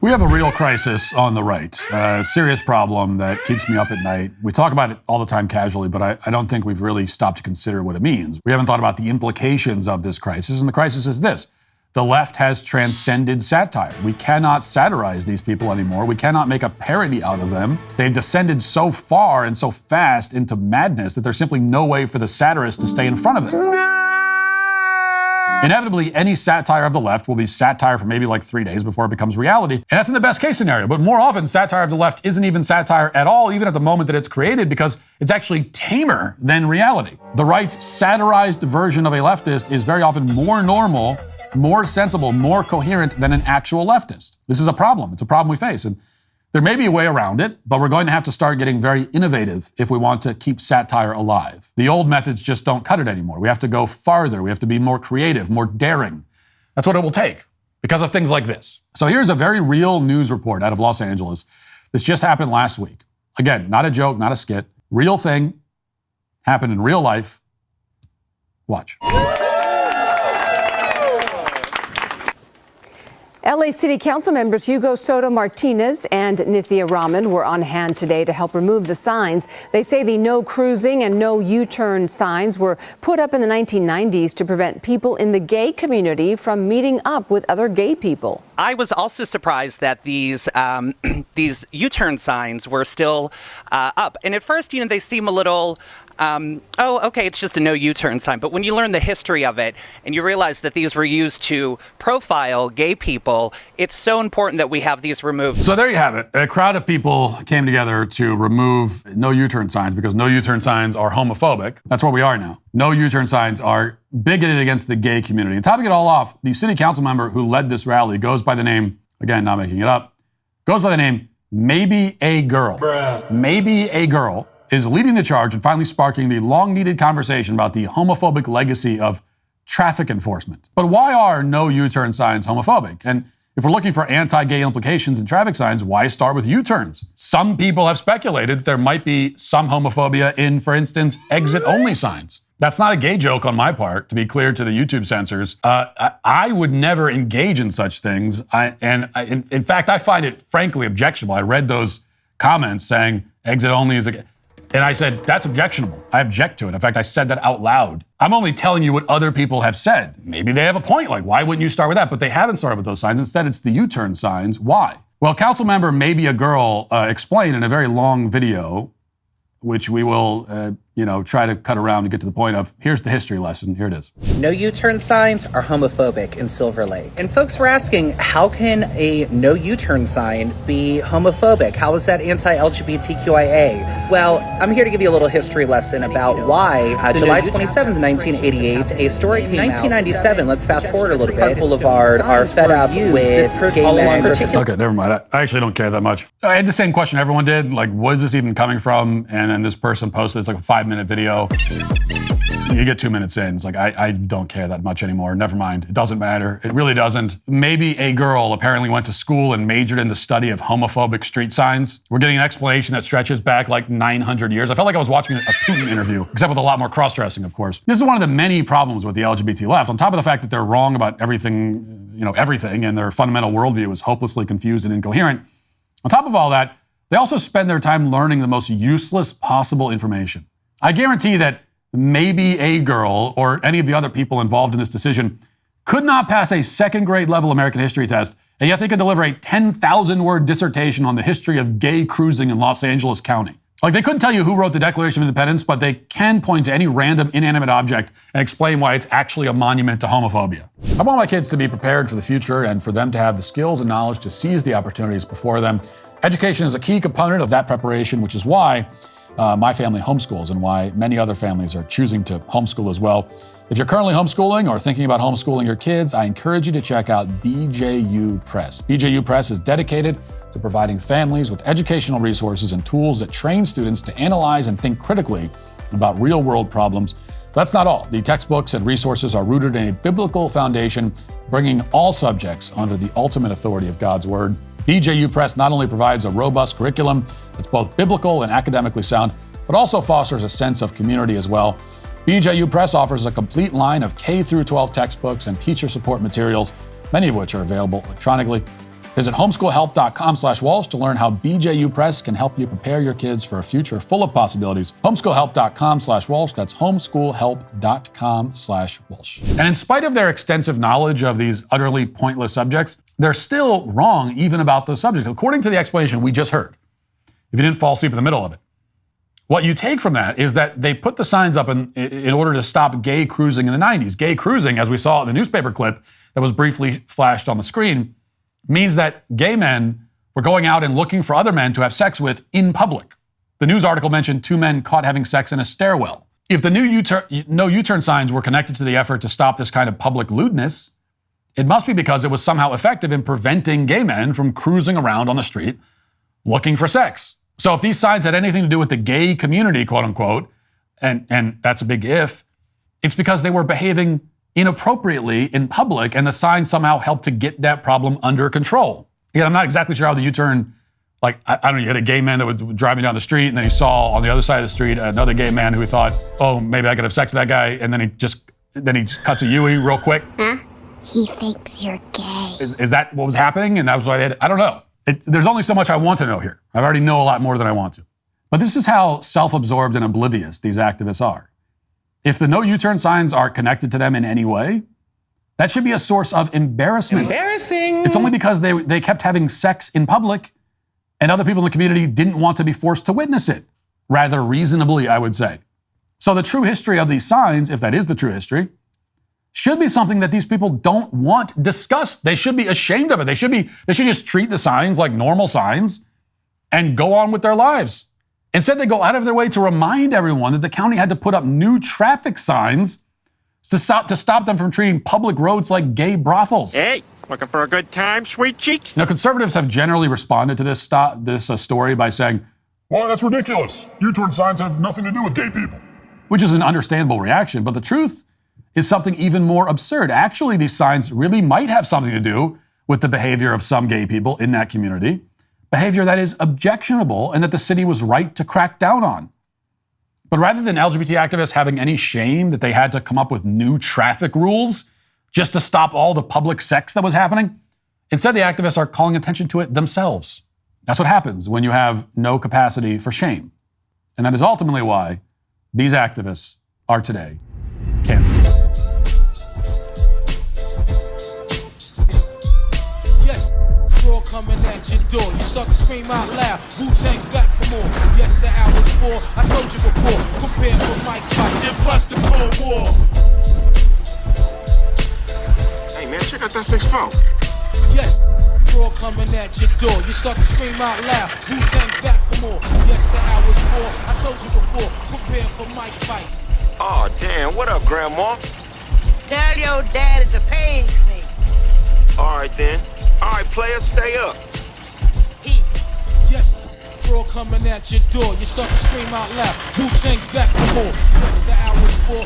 We have a real crisis on the right, a serious problem that keeps me up at night. We talk about it all the time casually, but I don't think we've really stopped to consider what it means. We haven't thought about the implications of this crisis, and the crisis is this. The left has transcended satire. We cannot satirize these people anymore. We cannot make a parody out of them. They've descended so far and so fast into madness that there's simply no way for the satirist to stay in front of them. Inevitably, any satire of the left will be satire for maybe like 3 days before it becomes reality. And that's in the best case scenario. But more often, satire of the left isn't even satire at all, even at the moment that it's created, because it's actually tamer than reality. The right's satirized version of a leftist is very often more normal, more sensible, more coherent than an actual leftist. This is a problem. It's a problem we face. And there may be a way around it, but we're going to have to start getting very innovative if we want to keep satire alive. The old methods just don't cut it anymore. We have to go farther. We have to be more creative, more daring. That's what it will take because of things like this. So here's a very real news report out of Los Angeles. This just happened last week. Again, not a joke, not a skit. Real thing. Happened in real life. Watch. LA City Council members Hugo Soto Martinez and Nithya Raman were on hand today to help remove the signs. They say the no cruising and no U-turn signs were put up in the 1990s to prevent people in the gay community from meeting up with other gay people. I was also surprised that these U-turn signs were still up. And at first, they seem a little, okay, it's just a no U-turn sign. But when you learn the history of it and you realize that these were used to profile gay people, it's so important that we have these removed. So there you have it. A crowd of people came together to remove no U-turn signs because no U-turn signs are homophobic. That's where we are now. No U-turn signs are bigoted against the gay community. And topping it all off, the city council member who led this rally goes by the name, again, not making it up, goes by the name Maybe a Girl. Bruh. Maybe a Girl is leading the charge and finally sparking the long-needed conversation about the homophobic legacy of traffic enforcement. But why are no U-turn signs homophobic? And if we're looking for anti-gay implications in traffic signs, why start with U-turns? Some people have speculated that there might be some homophobia in, for instance, exit-only signs. That's not a gay joke on my part, to be clear to the YouTube censors. I would never engage in such things. In fact, I find it frankly objectionable. I read those comments saying exit-only is a... And I said, that's objectionable. I object to it. In fact, I said that out loud. I'm only telling you what other people have said. Maybe they have a point. Like, why wouldn't you start with that? But they haven't started with those signs. Instead, it's the U-turn signs. Why? Well, council member Maybe a Girl explained in a very long video, which we will, try to cut around to get to the point of, here's the history lesson. Here it is. No U-turn signs are homophobic in Silver Lake. And folks were asking, how can a no U-turn sign be homophobic? How is that anti-LGBTQIA? Well, I'm here to give you a little history lesson about why July 27th, 1988, a story came out. 1997, let's fast forward a little bit. Boulevard are fed up with gay men. Okay, never mind. I actually don't care that much. I had the same question everyone did. Like, where's this even coming from? And then this person posted, it's like a 5-minute video. You get 2 minutes in. It's like, I don't care that much anymore. Never mind. It doesn't matter. It really doesn't. Maybe a Girl apparently went to school and majored in the study of homophobic street signs. We're getting an explanation that stretches back like 900 years. I felt like I was watching a Putin interview, except with a lot more cross-dressing, of course. This is one of the many problems with the LGBT left. On top of the fact that they're wrong about everything, everything, and their fundamental worldview is hopelessly confused and incoherent. On top of all that, they also spend their time learning the most useless possible information. I guarantee that Maybe a Girl or any of the other people involved in this decision could not pass a second-grade level American history test, and yet they could deliver a 10,000-word dissertation on the history of gay cruising in Los Angeles County. Like, they couldn't tell you who wrote the Declaration of Independence, but they can point to any random inanimate object and explain why it's actually a monument to homophobia. I want my kids to be prepared for the future and for them to have the skills and knowledge to seize the opportunities before them. Education is a key component of that preparation, which is why my family homeschools and why many other families are choosing to homeschool as well. If you're currently homeschooling or thinking about homeschooling your kids, I encourage you to check out BJU Press. BJU Press is dedicated to providing families with educational resources and tools that train students to analyze and think critically about real-world problems. That's not all. The textbooks and resources are rooted in a biblical foundation, bringing all subjects under the ultimate authority of God's Word. BJU Press not only provides a robust curriculum that's both biblical and academically sound, but also fosters a sense of community as well. BJU Press offers a complete line of K-12 textbooks and teacher support materials, many of which are available electronically. Visit homeschoolhelp.com/Walsh to learn how BJU Press can help you prepare your kids for a future full of possibilities. Homeschoolhelp.com/Walsh. That's homeschoolhelp.com/Walsh. And in spite of their extensive knowledge of these utterly pointless subjects, they're still wrong even about those subjects, according to the explanation we just heard, if you didn't fall asleep in the middle of it. What you take from that is that they put the signs up in order to stop gay cruising in the 90s. Gay cruising, as we saw in the newspaper clip that was briefly flashed on the screen, means that gay men were going out and looking for other men to have sex with in public. The news article mentioned 2 men caught having sex in a stairwell. If the no U-turn signs were connected to the effort to stop this kind of public lewdness, it must be because it was somehow effective in preventing gay men from cruising around on the street looking for sex. So if these signs had anything to do with the gay community, quote unquote, and that's a big if, it's because they were behaving inappropriately in public, and the signs somehow helped to get that problem under control. Yet I'm not exactly sure how the U-turn, like, I don't know, you had a gay man that was driving down the street, and then he saw on the other side of the street another gay man who he thought, oh, maybe I could have sex with that guy, and then he just cuts a Yui real quick. Huh? He thinks you're gay. Is that what was happening? And that was why they had, I don't know. There's only so much I want to know here. I already know a lot more than I want to. But this is how self-absorbed and oblivious these activists are. If the no U-turn signs are connected to them in any way, that should be a source of embarrassment. Embarrassing. It's only because they kept having sex in public and other people in the community didn't want to be forced to witness it. Rather reasonably, I would say. So the true history of these signs, if that is the true history, should be something that these people don't want discussed. They should be ashamed of it. They should just treat the signs like normal signs and go on with their lives. Instead, they go out of their way to remind everyone that the county had to put up new traffic signs to stop them from treating public roads like gay brothels. Hey, looking for a good time, sweet cheek? Now, conservatives have generally responded to this story by saying, "Why, that's ridiculous. U-turn signs have nothing to do with gay people." Which is an understandable reaction, but the truth is something even more absurd. Actually, these signs really might have something to do with the behavior of some gay people in that community, behavior that is objectionable and that the city was right to crack down on. But rather than LGBT activists having any shame that they had to come up with new traffic rules just to stop all the public sex that was happening, instead the activists are calling attention to it themselves. That's what happens when you have no capacity for shame. And that is ultimately why these activists are today canceled. Yes, straw coming at your door. You start to scream out loud. Wu-Tang's back for more. Yes, the hour's 4. I told you before. Prepare for Mike fights and plus the Cold War. Hey man, check out that 6'4". Yes, straw coming at your door. You start to scream out loud. Wu-Tang's back for more. Yes, the hour's 4. I told you before. Prepare for Mike fight. Oh damn, what up, Grandma? Tell your daddy to page me. All right then. All right, player, stay up. Yes, straw coming at your door. You start to scream out loud. Wu-Tang's back for more. Yes, the hour's 4.